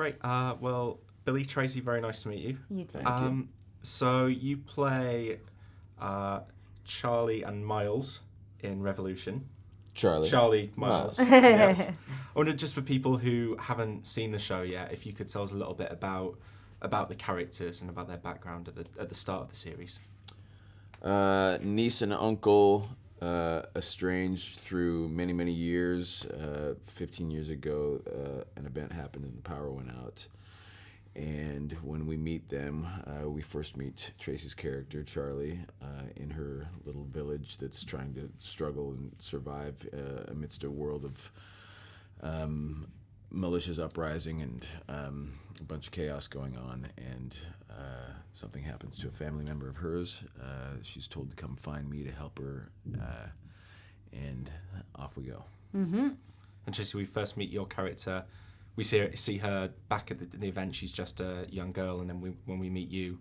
great. Well, Billy, Tracy, very nice to meet you. You too. Thank you. So you play Charlie and Miles in Revolution. Charlie Miles. Yes. I wonder, just for people who haven't seen the show yet, if you could tell us a little bit about the characters and about their background at the start of the series. Niece and uncle, estranged through many, many years. 15 years ago, an event happened and the power went out. And when we meet them, we first meet Tracy's character, Charlie, in her little village that's trying to struggle and survive amidst a world of malicious uprising and a bunch of chaos going on. And something happens to a family member of hers. She's told to come find me to help her, and off we go. Mm-hmm. And Tracy, we first meet your character. We see her back at the event. She's just a young girl, and then when we meet you,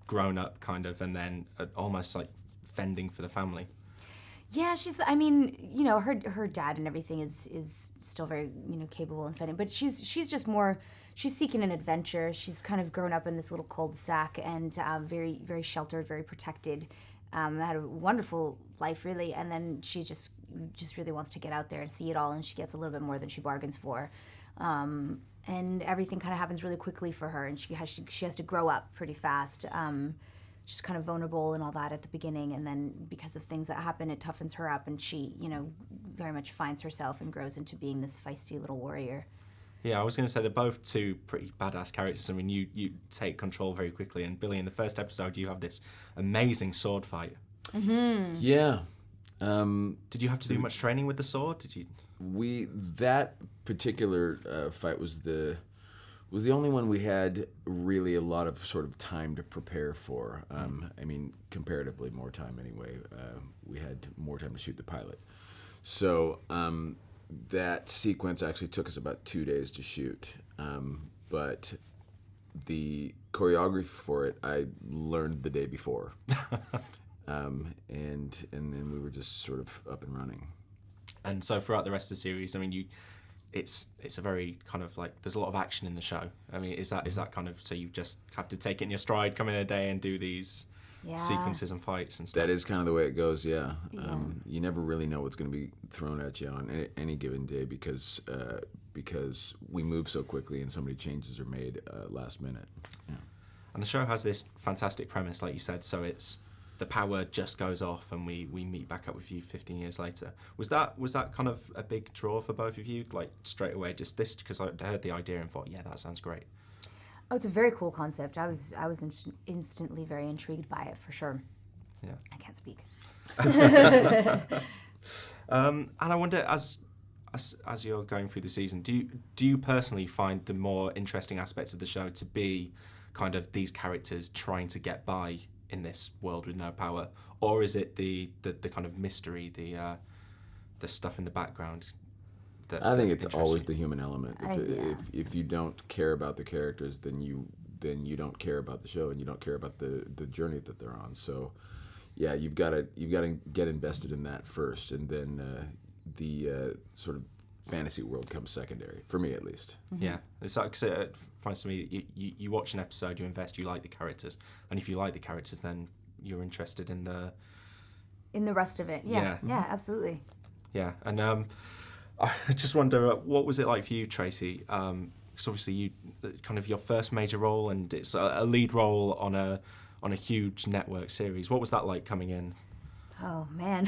grown up kind of, and then almost like fending for the family. Yeah, her dad and everything is still very, capable and fending, but she's just more, she's seeking an adventure. She's kind of grown up in this little cul-de-sac and very, very sheltered, very protected. Had a wonderful life, really, and then she just really wants to get out there and see it all, and she gets a little bit more than she bargains for. And everything kind of happens really quickly for her, and she has to grow up pretty fast. She's kind of vulnerable and all that at the beginning, and then because of things that happen, it toughens her up, and she, very much finds herself and grows into being this feisty little warrior. Yeah, I was going to say they're both two pretty badass characters. I mean, you take control very quickly, and Billy, in the first episode, you have this amazing sword fight. Mm-hmm. Yeah. Did you have to do much training with the sword? Did you? That particular fight was the only one we had really a lot of sort of time to prepare for. Comparatively more time anyway. We had more time to shoot the pilot. So that sequence actually took us about 2 days to shoot. But the choreography for it, I learned the day before. And then we were just sort of up and running. And so throughout the rest of the series, I mean, it's a very kind of like, there's a lot of action in the show. I mean, is that kind of, so you just have to take it in your stride, come in a day and do these sequences and fights and stuff? That is kind of the way it goes, yeah. You never really know what's going to be thrown at you on any given day because we move so quickly and so many changes are made last minute. Yeah. And the show has this fantastic premise, like you said, so it's the power just goes off and we meet back up with you 15 years later. Was that kind of a big draw for both of you, like straight away, just this, because I heard the idea and thought, yeah, that sounds great? Oh, it's a very cool concept. I was instantly very intrigued by it, for sure. Yeah. I can't speak. And I wonder, as you're going through the season, do you personally find the more interesting aspects of the show to be kind of these characters trying to get by in this world with no power, or is it the kind of mystery, the stuff in the background? I think it's always the human element. If you don't care about the characters, then you don't care about the show, and you don't care about the journey that they're on. So, yeah, you've got to get invested in that first, and then the sort of fantasy world comes secondary, for me at least. Mm-hmm. Yeah, it's like, cause it finds to me, you watch an episode, you invest, you like the characters, and if you like the characters, then you're interested in the rest of it. Yeah, absolutely. Yeah, and I just wonder, what was it like for you, Tracy? Because obviously you kind of your first major role, and it's a lead role on a huge network series. What was that like coming in? Oh, man.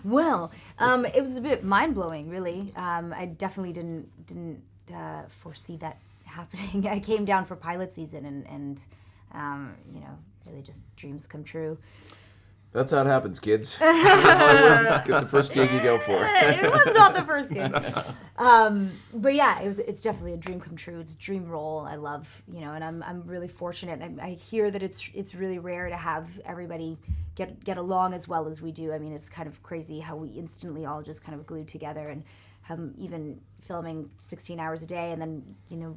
Well, it was a bit mind-blowing, really. I definitely didn't foresee that happening. I came down for pilot season and really just dreams come true. That's how it happens, kids. Get the first gig you go for. It was not the first gig. But yeah, it's definitely a dream come true. It's a dream role. I love, and I'm really fortunate. I hear that it's really rare to have everybody get along as well as we do. I mean, it's kind of crazy how we instantly all just kind of glued together, and even filming 16 hours a day, and then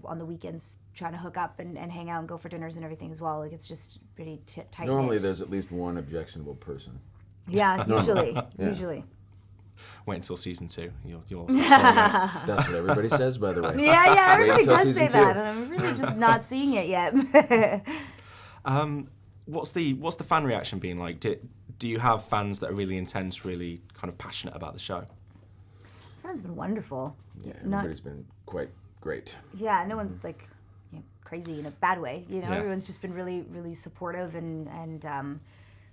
on the weekends trying to hook up and hang out and go for dinners and everything as well. Like, it's just pretty tight. Normally there's at least one objectionable person. Yeah, usually. wait until season 2. You'll start following it. That's what everybody says, by the way. Yeah, everybody until does say season 2. that, and I'm really just not seeing it yet. What's the fan reaction been like? Do you have fans that are really intense, really kind of passionate about the show? Everyone's been wonderful. Yeah, everybody's been quite great. Yeah, no one's like crazy in a bad way. Yeah. Everyone's just been really, really supportive and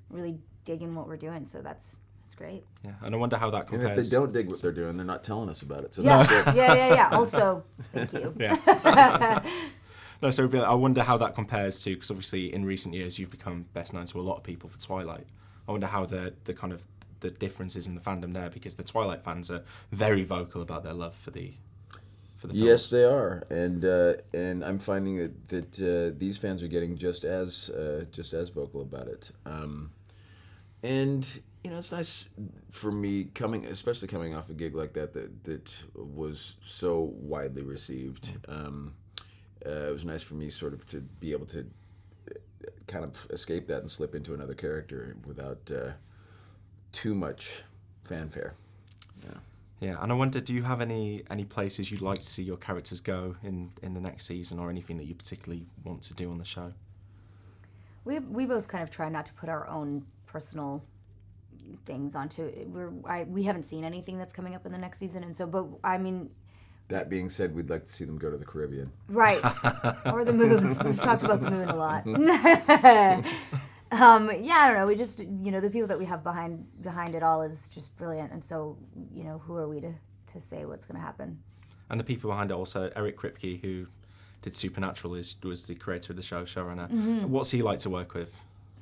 really digging what we're doing. So that's great. Yeah, and I wonder how that And compares. if they don't dig what they're doing, they're not telling us about it. So Yeah, that's good. yeah. Also, thank you. Yeah. No, so I wonder how that compares to, because obviously in recent years you've become best known to a lot of people for Twilight. I wonder how the kind of the differences in the fandom there, because the Twilight fans are very vocal about their love for the films. Yes, they are, and I'm finding that these fans are getting just as vocal about it. And it's nice for me especially coming off a gig like that was so widely received. It was nice for me sort of to be able to kind of escape that and slip into another character without too much fanfare. Yeah. Yeah, and I wonder, do you have any places you'd like to see your characters go in the next season, or anything that you particularly want to do on the show? We both kind of try not to put our own personal things onto it. We haven't seen anything that's coming up in the next season, and so, but I mean. That being said, we'd like to see them go to the Caribbean. Right, or the moon. We've talked about the moon a lot. Yeah, I don't know. We just, the people that we have behind it all is just brilliant, and so, who are we to say what's going to happen? And the people behind it also, Eric Kripke, who did Supernatural, was the creator of the show, showrunner. Mm-hmm. What's he like to work with?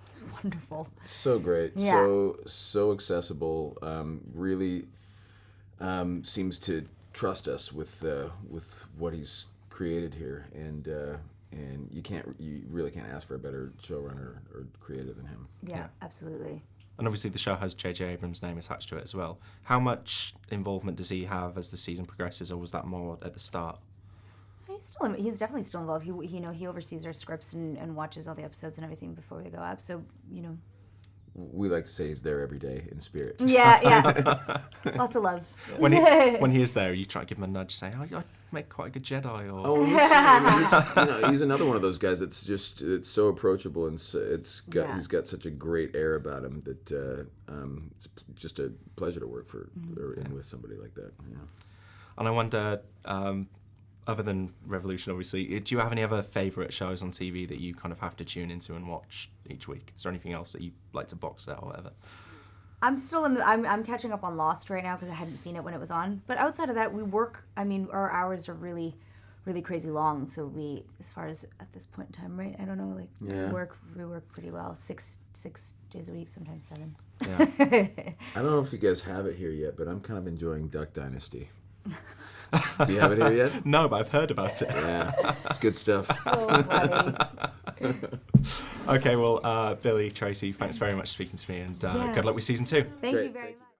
It's wonderful. So great. Yeah. So accessible. Really seems to trust us with what he's created here, and you really can't ask for a better showrunner or creator than him. Yeah, absolutely. And obviously the show has J.J. Abrams' name attached to it as well. How much involvement does he have as the season progresses, or was that more at the start? He's definitely still involved. He oversees our scripts and watches all the episodes and everything before they go up. So We like to say he's there every day in spirit. Yeah. Lots of love. When he is there, you try to give him a nudge, say, "Oh, I make quite a good Jedi." Or He's another one of those guys that's it's so approachable, and he's got such a great air about him that it's just a pleasure to work with somebody like that. Yeah. And I wonder, other than Revolution, obviously, do you have any other favourite shows on TV that you kind of have to tune into and watch each week? Is there anything else that you like to box set or whatever? I'm still I'm catching up on Lost right now because I hadn't seen it when it was on. But outside of that, we work. I mean, our hours are really, really crazy long. So we, as far as at this point in time, right? I don't know. We work pretty well. 6 days a week, sometimes 7. Yeah. I don't know if you guys have it here yet, but I'm kind of enjoying Duck Dynasty. Do you have it here yet? No, but I've heard about it. Yeah, it's good stuff. So funny. Okay, well, Billy, Tracy, thanks very much for speaking to me, and good luck with season 2. Thank Great. you very much.